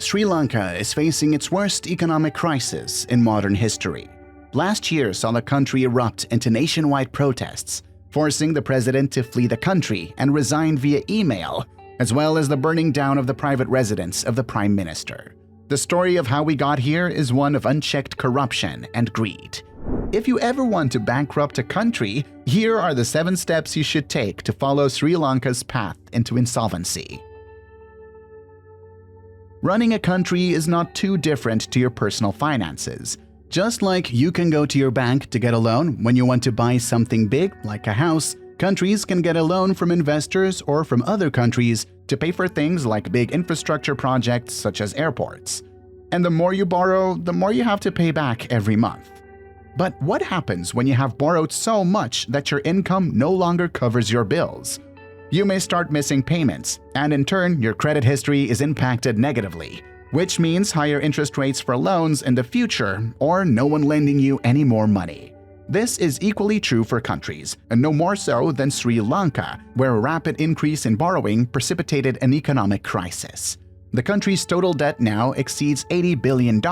Sri Lanka is facing its worst economic crisis in modern history. Last year saw the country erupt into nationwide protests, forcing the president to flee the country and resign via email, as well as the burning down of the private residence of the prime minister. The story of how we got here is one of unchecked corruption and greed. If you ever want to bankrupt a country, here are the 7 steps you should take to follow Sri Lanka's path into insolvency. Running a country is not too different to your personal finances. Just like you can go to your bank to get a loan when you want to buy something big like a house, countries can get a loan from investors or from other countries to pay for things like big infrastructure projects such as airports. And the more you borrow, the more you have to pay back every month. But what happens when you have borrowed so much that your income no longer covers your bills? You may start missing payments, and in turn, your credit history is impacted negatively, which means higher interest rates for loans in the future or no one lending you any more money. This is equally true for countries, and no more so than Sri Lanka, where a rapid increase in borrowing precipitated an economic crisis. The country's total debt now exceeds $80 billion,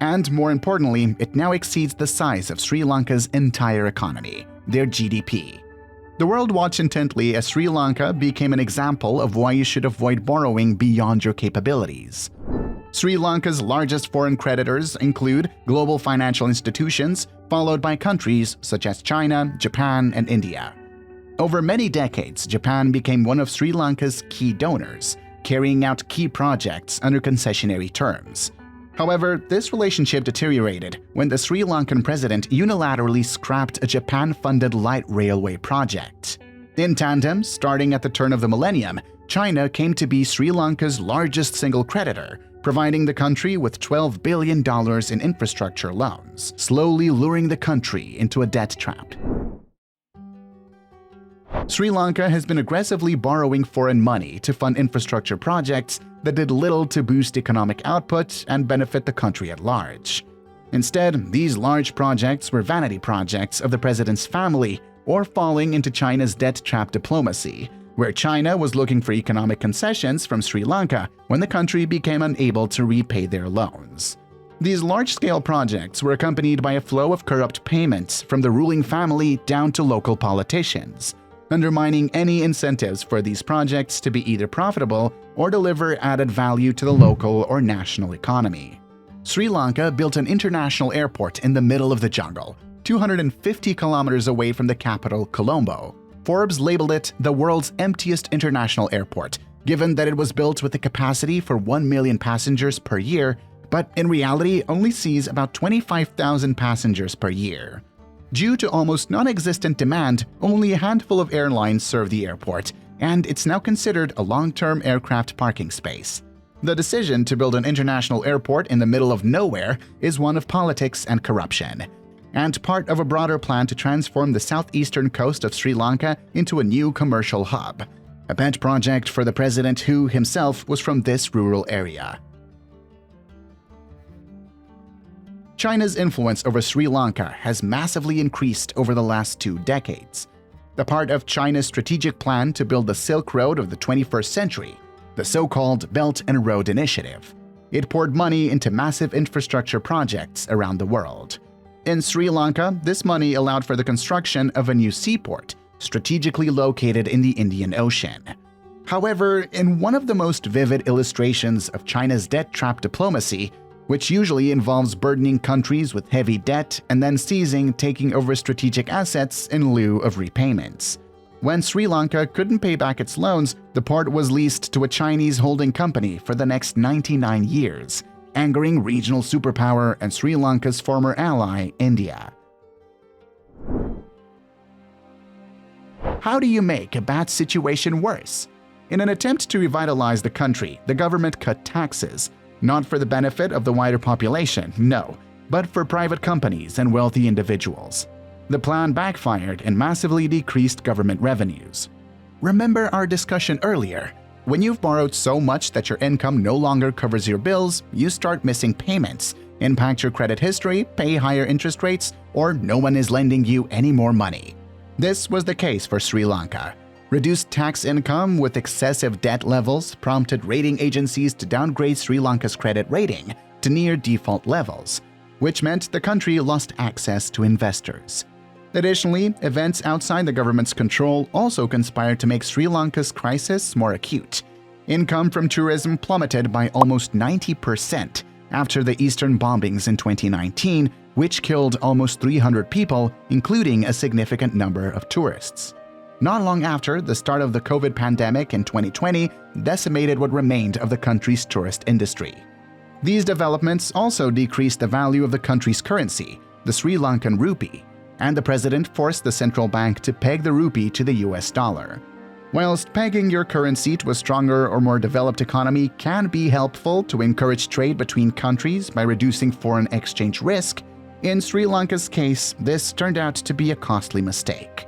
and more importantly, it now exceeds the size of Sri Lanka's entire economy, their GDP. The world watched intently as Sri Lanka became an example of why you should avoid borrowing beyond your capabilities. Sri Lanka's largest foreign creditors include global financial institutions, followed by countries such as China, Japan, and India. Over many decades, Japan became one of Sri Lanka's key donors, carrying out key projects under concessionary terms. However, this relationship deteriorated when the Sri Lankan president unilaterally scrapped a Japan-funded light railway project. In tandem, starting at the turn of the millennium, China came to be Sri Lanka's largest single creditor, providing the country with $12 billion in infrastructure loans, slowly luring the country into a debt trap. Sri Lanka has been aggressively borrowing foreign money to fund infrastructure projects that did little to boost economic output and benefit the country at large. Instead, these large projects were vanity projects of the president's family or falling into China's debt trap diplomacy, where China was looking for economic concessions from Sri Lanka when the country became unable to repay their loans. These large-scale projects were accompanied by a flow of corrupt payments from the ruling family down to local politicians, undermining any incentives for these projects to be either profitable or deliver added value to the local or national economy. Sri Lanka built an international airport in the middle of the jungle, 250 kilometers away from the capital, Colombo. Forbes labeled it the world's emptiest international airport, given that it was built with a capacity for 1 million passengers per year, but in reality only sees about 25,000 passengers per year. Due to almost non-existent demand, only a handful of airlines serve the airport, and it's now considered a long-term aircraft parking space. The decision to build an international airport in the middle of nowhere is one of politics and corruption, and part of a broader plan to transform the southeastern coast of Sri Lanka into a new commercial hub, a pet project for the president who himself was from this rural area. China's influence over Sri Lanka has massively increased over the last 2 decades. The part of China's strategic plan to build the Silk Road of the 21st century, the so-called Belt and Road Initiative. It poured money into massive infrastructure projects around the world. In Sri Lanka, this money allowed for the construction of a new seaport, strategically located in the Indian Ocean. However, in one of the most vivid illustrations of China's debt trap diplomacy, which usually involves burdening countries with heavy debt and then taking over strategic assets in lieu of repayments. When Sri Lanka couldn't pay back its loans, the port was leased to a Chinese holding company for the next 99 years, angering regional superpower and Sri Lanka's former ally, India. How do you make a bad situation worse? In an attempt to revitalize the country, the government cut taxes, not for the benefit of the wider population, no, but for private companies and wealthy individuals. The plan backfired and massively decreased government revenues. Remember our discussion earlier? When you've borrowed so much that your income no longer covers your bills, you start missing payments, impact your credit history, pay higher interest rates, or no one is lending you any more money. This was the case for Sri Lanka. Reduced tax income with excessive debt levels prompted rating agencies to downgrade Sri Lanka's credit rating to near default levels, which meant the country lost access to investors. Additionally, events outside the government's control also conspired to make Sri Lanka's crisis more acute. Income from tourism plummeted by almost 90% after the eastern bombings in 2019, which killed almost 300 people, including a significant number of tourists. Not long after, the start of the COVID pandemic in 2020 decimated what remained of the country's tourist industry. These developments also decreased the value of the country's currency, the Sri Lankan rupee, and the president forced the central bank to peg the rupee to the US dollar. Whilst pegging your currency to a stronger or more developed economy can be helpful to encourage trade between countries by reducing foreign exchange risk, in Sri Lanka's case, this turned out to be a costly mistake.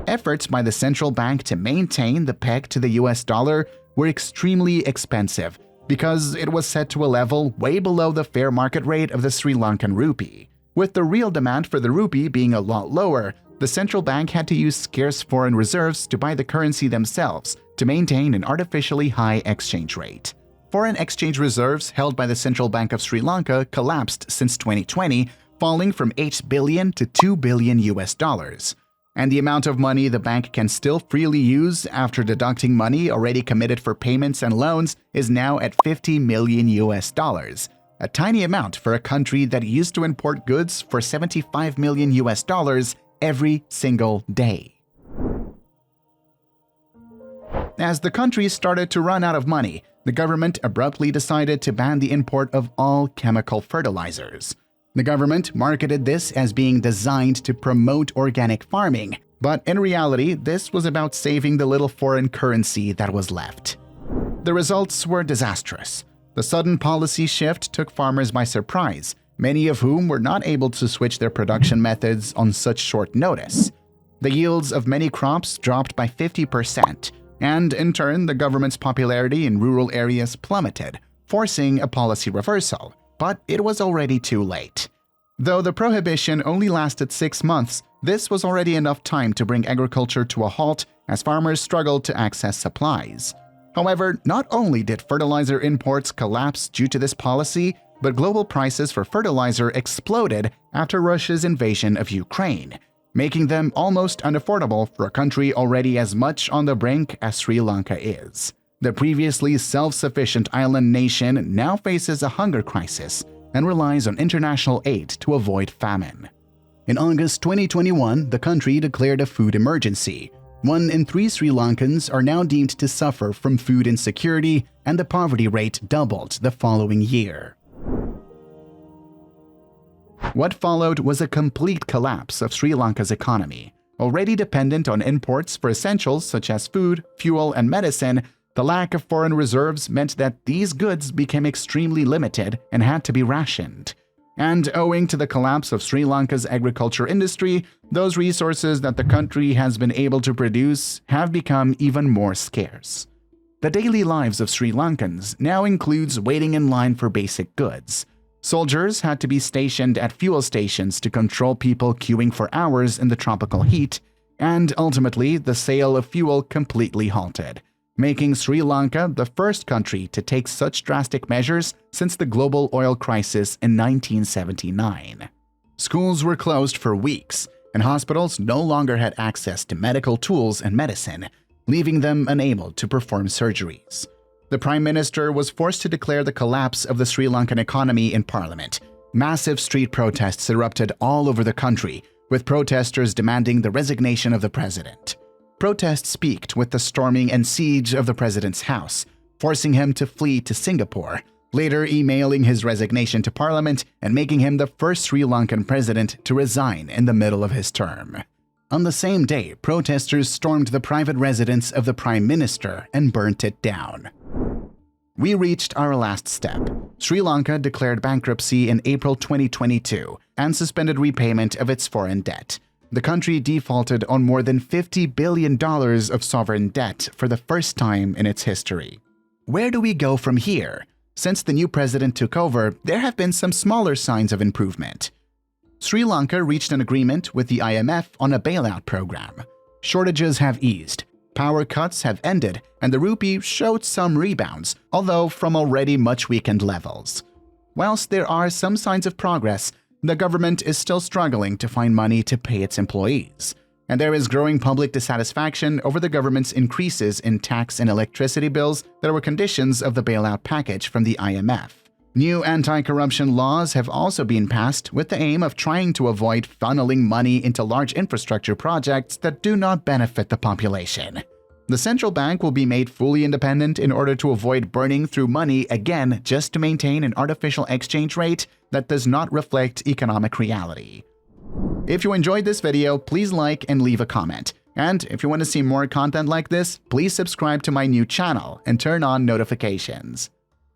Efforts by the central bank to maintain the peg to the US dollar were extremely expensive because it was set to a level way below the fair market rate of the Sri Lankan rupee. With the real demand for the rupee being a lot lower, the central bank had to use scarce foreign reserves to buy the currency themselves to maintain an artificially high exchange rate. Foreign exchange reserves held by the Central Bank of Sri Lanka collapsed since 2020, falling from $8 billion to $2 billion US dollars. And the amount of money the bank can still freely use after deducting money already committed for payments and loans is now at $50 million US dollars, a tiny amount for a country that used to import goods for $75 million US dollars every single day. As the country started to run out of money, the government abruptly decided to ban the import of all chemical fertilizers. The government marketed this as being designed to promote organic farming, but in reality, this was about saving the little foreign currency that was left. The results were disastrous. The sudden policy shift took farmers by surprise, many of whom were not able to switch their production methods on such short notice. The yields of many crops dropped by 50%, and in turn, the government's popularity in rural areas plummeted, forcing a policy reversal. But it was already too late. Though the prohibition only lasted 6 months, this was already enough time to bring agriculture to a halt as farmers struggled to access supplies. However, not only did fertilizer imports collapse due to this policy, but global prices for fertilizer exploded after Russia's invasion of Ukraine, making them almost unaffordable for a country already as much on the brink as Sri Lanka is. The previously self-sufficient island nation now faces a hunger crisis and relies on international aid to avoid famine. In August 2021, the country declared a food emergency. 1 in 3 Sri Lankans are now deemed to suffer from food insecurity, and the poverty rate doubled the following year. What followed was a complete collapse of Sri Lanka's economy. Already dependent on imports for essentials such as food, fuel, and medicine, the lack of foreign reserves meant that these goods became extremely limited and had to be rationed. And owing to the collapse of Sri Lanka's agriculture industry, those resources that the country has been able to produce have become even more scarce. The daily lives of Sri Lankans now includes waiting in line for basic goods. Soldiers had to be stationed at fuel stations to control people queuing for hours in the tropical heat, and ultimately the sale of fuel completely halted, making Sri Lanka the first country to take such drastic measures since the global oil crisis in 1979. Schools were closed for weeks, and hospitals no longer had access to medical tools and medicine, leaving them unable to perform surgeries. The Prime Minister was forced to declare the collapse of the Sri Lankan economy in Parliament. Massive street protests erupted all over the country, with protesters demanding the resignation of the president. Protests peaked with the storming and siege of the president's house, forcing him to flee to Singapore, later emailing his resignation to Parliament and making him the first Sri Lankan president to resign in the middle of his term. On the same day, protesters stormed the private residence of the Prime Minister and burnt it down. We reached our last step. Sri Lanka declared bankruptcy in April 2022 and suspended repayment of its foreign debt. The country defaulted on more than $50 billion of sovereign debt for the first time in its history. Where do we go from here? Since the new president took over, there have been some smaller signs of improvement. Sri Lanka reached an agreement with the IMF on a bailout program. Shortages have eased, power cuts have ended, and the rupee showed some rebounds, although from already much weakened levels. Whilst there are some signs of progress, the government is still struggling to find money to pay its employees, and there is growing public dissatisfaction over the government's increases in tax and electricity bills that were conditions of the bailout package from the IMF. New anti-corruption laws have also been passed with the aim of trying to avoid funneling money into large infrastructure projects that do not benefit the population. The central bank will be made fully independent in order to avoid burning through money again just to maintain an artificial exchange rate that does not reflect economic reality. If you enjoyed this video, please like and leave a comment. And if you want to see more content like this, please subscribe to my new channel and turn on notifications.